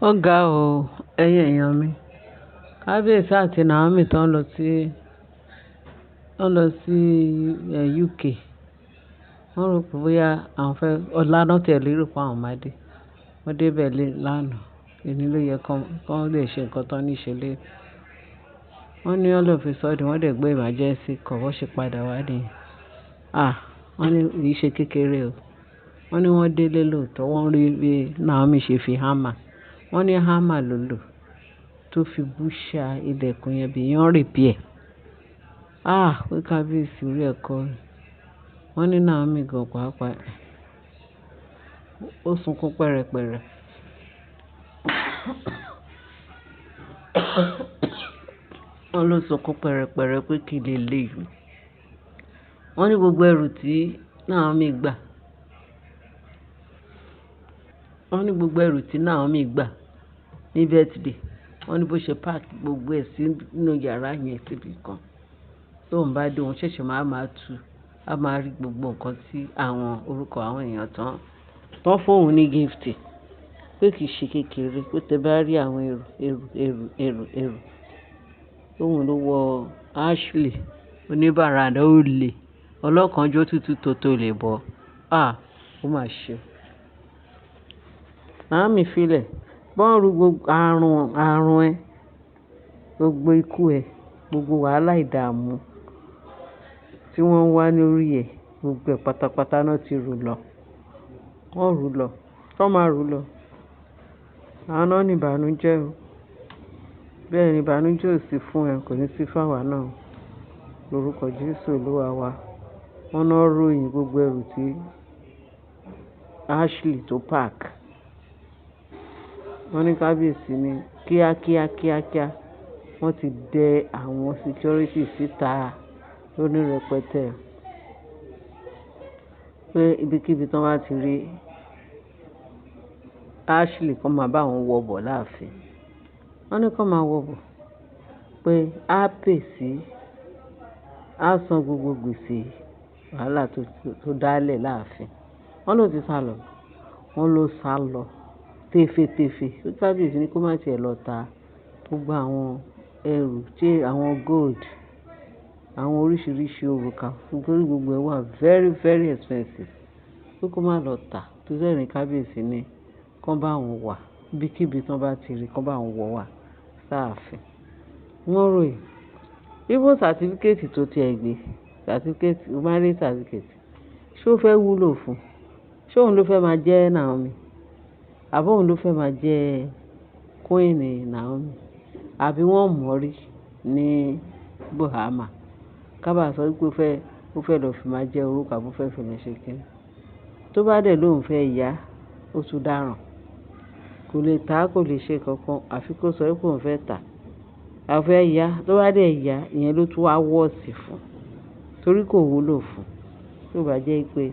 Ó ga o, ẹ̀yin èèyàn mi. Kábíyèsí àti Naomi tó ń lọ sí UK. Wọ́n rò pé bóyá àwọn fẹ́ ọ̀la náà tẹ̀ lérò pé àwọn máa dé. Wọ́n dé bẹ̀ lánàá. Èní ló yẹ kán lè ṣe nǹkan tán ní ṣe lé. Wọ́n ní all of a sudden wọ́n dẹ̀ gbé emergency call, wọ́n ṣe padà wá nìyẹn. Wọ́n ní kì í ṣe kékeré o. Wọ́n ní wọ́n délé lóòótọ́, wọ́n rí bí Naomi ṣe fi hammer. Wọ́n ní hammer ló lò tó fi bú ṣá ilẹ̀kùn yẹn bí yán repair. Pé kábíyèsí orí ẹ̀kọ́ rẹ̀. Wọ́n ní Naomi gan pàápàá. Ó sunkún pẹ̀rẹ̀pẹ̀rẹ̀. Wọ́n ló sunkún pẹ̀rẹ̀pẹ̀rẹ̀ pé kí lè lè yìí. Wọ́n ní gbogbo ẹrù tí Naomi gbà. Wọ́n ní gbogbo ẹrù tí Naomi gbà ní birthday. Wọ́n ní bó ṣe páàkì gbogbo ẹ̀ sínú yàrá yẹn síbi kan. Tóun bá dé, òun ṣẹ̀ṣẹ̀ máa tú. A máa rí gbogbo nǹkan tí orúkọ àwọn èèyàn tán fóun ní gift. Pé kì í ṣe kékeré. Pé tẹ bá rí àwọn ẹrù. Tóun ló wọ Ashley oníbàràndà ó lè. Ọlọ́kànjọ́ tútù tó lè bọ̀. Ó mà ṣe. Naomi filẹ̀. Bọ́n ru gbogbo àrùn ẹ, gbogbo ikú ẹ, gbogbo wàhálà ìdààmú tí wọ́n ń wá lórí ẹ̀, gbogbo ẹ̀ pátápátá náà ti rù lọ. Wọ́n rù lọ. Tọ́ máa rù lọ. Àwọn náà ní ìbànújẹ́ o. Bẹ́ẹ̀ ni ìbànújẹ́ ò sí fún ẹ, kò ní sí fún àwa náà. Lórúkọ Jésù Olúwa wa. Wọ́n náà ròyìn gbogbo ẹrù tí Ashley tó park. Wọ́n ní kábíyèsí ní kíákíá. Wọ́n ti dẹ àwọn security síta lóní rẹpẹtẹ. Pé ibikíbi tán bá ti rí Ashley kán máa bá wọn wọ bọ̀ láàfin. Wọ́n ní kán máa wọ bọ̀. Pé á san gbogbo gbèsè wàhálà tó dálẹ̀ láàfin. Wọ́n ló ti sálọ. Wọ́n ló sálọ tèfètèfè. Ó kábíyèsí ní kó má tiẹ̀ lọ ta gbogbo àwọn ẹrù tí àwọn gold, àwọn oríṣiríṣi òrùka. Nítorí gbogbo ẹ̀ wà very very expensive. Pé kó má lọ tà. Tó sẹ́rìn kábíyèsí ní kán bá wọn wà. Ibikíbi tán bá ti rí kán bá wọn wọ̀ wá sáàfin. Wọ́n ròyìn. Even certificate tó ti ẹ̀ gbé. Marriage certificate. Ṣé ó fẹ́ wúlò fún? Ṣé òun ló fẹ́ máa jẹ́ Naomi? Àbí òun ló fẹ́ máa jẹ́ Queen Naomi? Àbí wọ́n mọ̀ rí ní Bahama? Kábà sọ wípé ó fẹ́ lọ fi máa jẹ́ orúkọ àbí ó fẹ́ fi máa ṣe kíni. Tó bá dẹ̀ lóun fẹ́ yá, ó tún dáràn. Kò lè tà, kò lè ṣe kankan. Àfi kó sọ wípé òun fẹ́ tà. A fẹ́ yá. Tó bá dẹ̀ yá, ìyẹn ló tún wá worse fún. Torí kò wúlò fún. Tó bá jẹ́ pé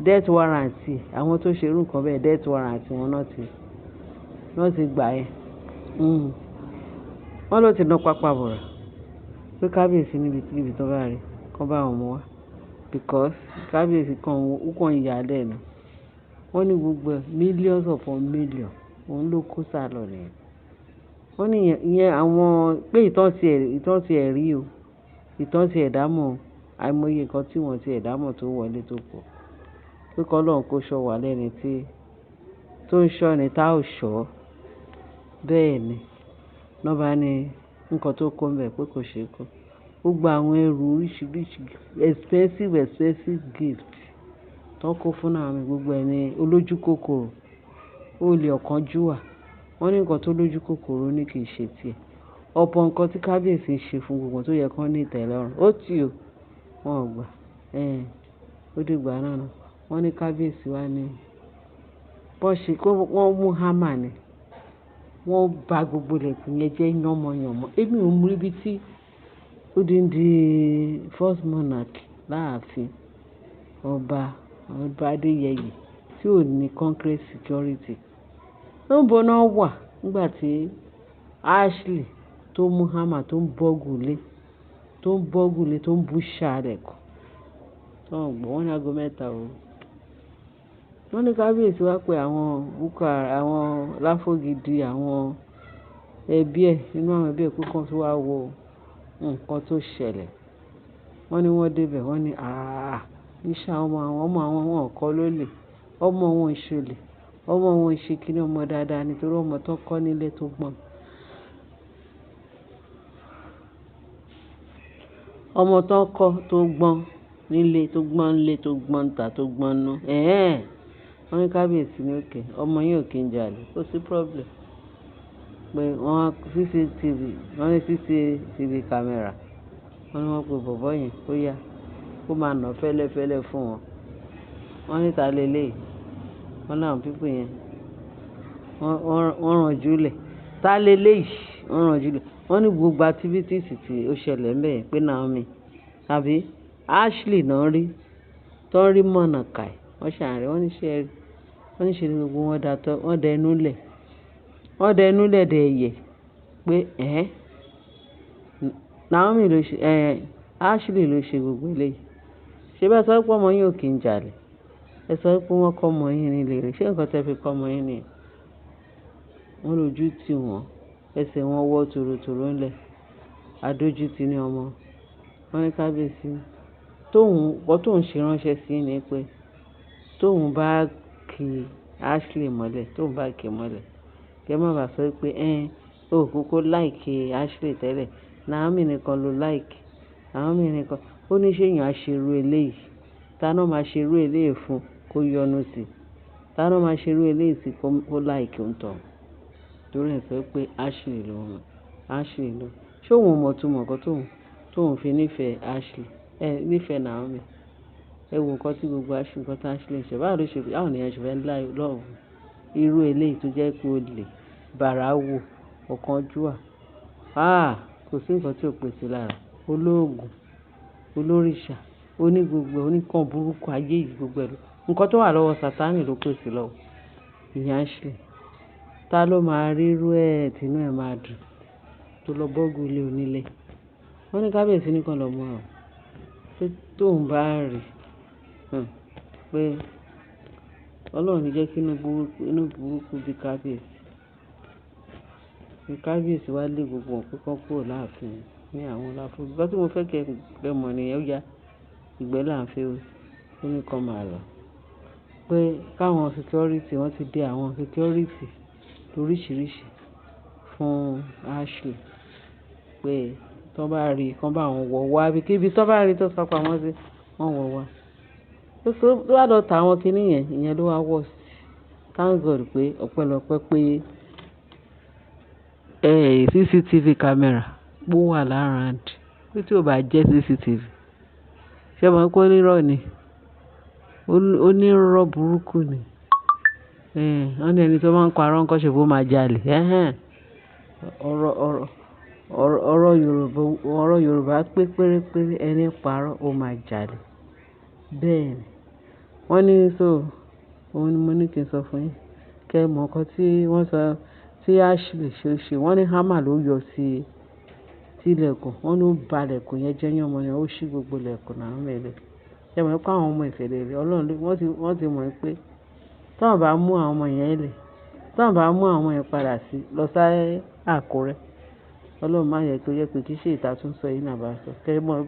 death warrant àwọn tó ṣe irú nǹkan bẹ́ẹ̀, death warrant wọn náà ti gbà ẹ́. Wọ́n ló ti ná pápá bọ̀rọ̀. Pé kábíyèsí níbi tó bá rí kán bá wọn mú wá. Because kábíyèsí kàn yà lẹ́nu. Wọ́n ní gbogbo millions upon millions. Òun ló kó sálọ nìyẹn. Wọ́n ní ìyẹn àwọn pé ìtàn ti ẹ̀ rí o. Ìtàn ti ẹ̀ dámọ̀. Àìmọye nǹkan tí wọ́n ti ẹ̀ dámọ̀ tó wọlé tó pọ̀. Pé k'Ọlọ́run kó ṣọ́ wa lẹ́ni tó ń ṣọ́ ni tá ò ṣọ́. Bẹ́ẹ̀ ni. Wọ́n bá ní nǹkan tó kó ńbẹ̀ pé kò ṣe é kó. Gbogbo àwọn ẹrù oríṣiríṣi expensive gift tán kó fún Naomi gbogbo ẹ̀ ní olójú kòkòrò. Olè ọ̀kánjúwà. Wọ́n ní nǹkan tó lójú kòkòrò ní kì í ṣe tiẹ̀. Ọ̀pọ̀ nǹkan tí kábíyèsí ń ṣe fún gbogbo tó yẹ kán ní ìtẹ́lọ́rùn. Ó tì o. Wọn ò gbà. Ó dìgbà náà. Wọ́n ní kábíyèsí wá ní wọ́n mú hammer ni. Wọ́n ba gbogbo ilẹ̀kùn yẹn jẹ́ yánmọyànmọ. Èmi ò mú ibi tí odindi first monarch láàfin ọba Adéyẹyè tí ò ní concrete security. Níbo náà wà nígbà tí Ashley tó mú hammer tó ń bọ́gùlé tó ń bú ṣá rẹ̀ kù. Wọ́n ní aago 3 òru. wọ́n ní kábíyèsí wá pé àwọn láfògidì àwọn ẹbí ẹ̀ nínú àwọn ẹbí ẹ̀ pé kán tó wá wo nǹkan tó ṣẹlẹ̀. Wọ́n ní wọ́n débẹ̀ wọ́n ní iṣẹ́ ọmọ àwọn wọn kọ́ lólè, ọmọ wọn ìṣòlè, ọmọ wọn ìṣèkínní, ọmọ dáadáa nítorí ọmọ tó kọ́ nílé tó gbọ́n. Ọmọ tó kọ́ tó gbọ́n nílé tó gbọ́n nílé tó gbọ́n níta tó gbọ́n nú. Wọ́n ní kábíyèsí ní òkè ọmọ yín ò kí ń jalè, kò sí problem. Pé wọ́n ní CCTV camera. Wọ́n ní wọ́n pe bọ̀bọ́ yẹn kó yá kó máa nà fẹ́lẹ́fẹ́lẹ́ fún wọn. Wọ́n ní ta leléyìí. Wọ́n láwọn pípọ̀ yẹn wọ́n rànjú lẹ̀. Ta leléyìí wọ́n rànjú lẹ̀. Wọ́n ní gbogbo activities tí ó ṣẹlẹ̀ ń bẹ̀ pé Naomi àbí Ashley náà rí tó ń rí mọ̀nà kàì wọ́n ṣàárẹ̀ wọ́n ní ṣe ni gbogbo wọn dẹnu lẹ̀ dẹ̀ ẹ̀yẹ̀ pé Naomi ló ṣe Ashley ló ṣe gbogbo eléyìí. Ṣé bẹ́ẹ̀ sọ pé ọmọ yín ò kí ń jalè? Ẹ sọ pé wọ́n kọ́ ọmọ yín nílé rẹ̀. Ṣé nǹkan tẹ́ fi kọ́ ọmọ yín nìyẹn? Wọ́n lójú tì wọ́n, ẹsẹ̀ wọn wọ́ tòrótòró ńlẹ̀. Adójútì ní ọmọ. Wọ́n ní kábíyèsí tóun ṣe ránṣẹ́ sí ni pé tóun bá ki Ashley mọ́lẹ̀ kẹ́ má bàa sọ pé ó kúkú láìkì Ashley tẹ́lẹ̀, Naomi nìkan ló láìkì, Naomi nìkan. Ó ní ṣéyàn á ṣerú eléyìí, ta náà máa ṣerú eléyìí fún kó yọnu sí, ta náà máa ṣerú eléyìí sí kó láìkì ń tọ̀. Torí ẹ̀ sọ pé Ashley ló. Ṣé òun mọ̀ túmọ̀ nǹkan tóun fi nífẹ̀ẹ́ Ashley nífẹ̀ẹ́ Naomi? Ẹ wo nǹkan tí gbogbo nǹkan tí Ashley ṣe. Báwo nìyẹn ṣe fẹ́ lọ́wọ́ irú eléyìí tó jẹ́ pé olè, bàràwò, ọ̀kánjúwà. Kò sí nǹkan tí ò pèsè lára. Olóògùn, olórìṣà, onígbogbo, oníkan burúkú ayé yìí gbogbo ẹ̀ lọ. Nǹkan tó wà lọ́wọ́ Sátánì ló pèsè lọ́wọ́ ìyẹn Ashley. Ta ló máa rí irú ẹ̀ tínú ẹ̀ máa dùn tó lọ bọ́gù ilé onílé? Wọ́n ní kábíyèsí nìkan lọ mọ́ ọ pé tóun bá rí pé Ọlọ́run ní jẹ́ kí inú burúkú bí kábíyèsí. Kábíyèsí wá lé gbogbo wọn pé kán kúrò láàfin ní àwọn láfún. Nǹkan tí mo fẹ́ kẹ́ mọ̀ nìyẹn. Ó yá ìgbẹ́ là ń fẹ́ ó ní kán máa lọ. Pé káwọn security wọ́n ti dé àwọn security lóríṣiríṣi fún Ashley pé tó bá rí kán bá wọn wọ̀ wá kíbi tó bá rí tó sọ pamọ́ sí wọ́n wọ̀ wá. Tó wá lọ tà àwọn kinní yẹn ìyẹn ló wá worst. Thank God pé ọpẹ́lọpẹ́ pé CCTV camera pó wà lárànd. Pé tí ò bá jẹ́ CCTV ṣé mọ̀ pé onírọ́ ni, onírọ́ burúkú ni. Wọ́n ní ẹni tó máa ń parọ́ ńkọ́ ṣe bó máa jalè. Ọ̀rọ̀ Yorùbá pé pérépéré ẹni parọ́ ó máa jalè. Bẹ́ẹ̀ ni wọ́n ní òun ni mo ní kí n sọ fún yín. Kẹ́ mọ̀ nǹkan tí wọ́n sọ tí Ashley ṣe. Wọ́n ní hammer ló yọ sí ilẹ̀kùn. Wọ́n ló ba ilẹ̀kùn yẹn jẹ́ yánmọ yẹn, ó ṣí gbogbo ilẹ̀kùn náà mẹ́lẹ̀. Ṣé mọ̀ pé àwọn ọmọ ìfẹ̀lẹ̀ rẹ̀ Ọlọ́run wọ́n ti mọ̀ pé tí wọ́n bá mú àwọn ọmọ yẹn lẹ̀, tí wọ́n bá mú àwọn ọmọ yẹn padà lọ sí Àkúrẹ́, Ọlọ́run má yẹ kó yẹ pé kí ṣe ìtàtúnṣe yìí náà bá sọ. Kẹ́ mọ̀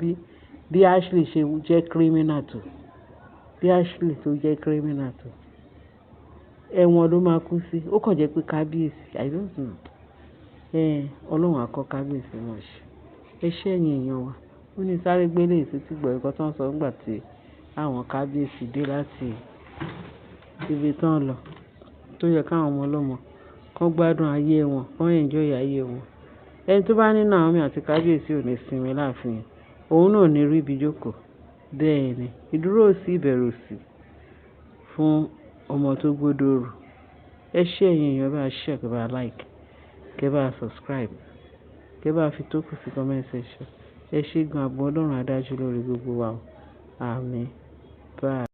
bí Ashley ṣe jẹ́ criminal tó. Bí Ashley tó jẹ́ criminal tó. Ẹ̀wọ̀n ló máa kú sí. Ó kàn jẹ́ pé kábíyèsí I don't know. Ọlọ́run á kọ́ kábíyèsí wọn ṣe. Ẹ ṣé ẹ̀yin èèyàn wa. Ó ní sáré gbélé ìsítí gbọ́ nǹkan tó ń sọ nígbà tí àwọn kábíyèsí dé láti ibi tán lọ. Tó yẹ káwọn ọmọ ọlọ́mọ kán gbádùn ayé wọn, kán enjoy ayé wọn. Ẹni tó bá ní Naomi àti kábíyèsí ò ní sinmi láàfin yẹn. Òun náà ò ní rí ibi jókòó. Bẹ́ẹ̀ ni ìdúró sí ìbẹ̀rù sí fún ọmọ tó gbódòrò. Ẹ ṣé ẹ̀yin èèyàn bá share, kẹ́ bá like, kẹ́ bá subscribe, kẹ́ bá fi tó kù sí comment section. Ẹ ṣé gan, ààbò Ọlọ́run á dájú lórí gbogbo wa o. Àmín. Bye.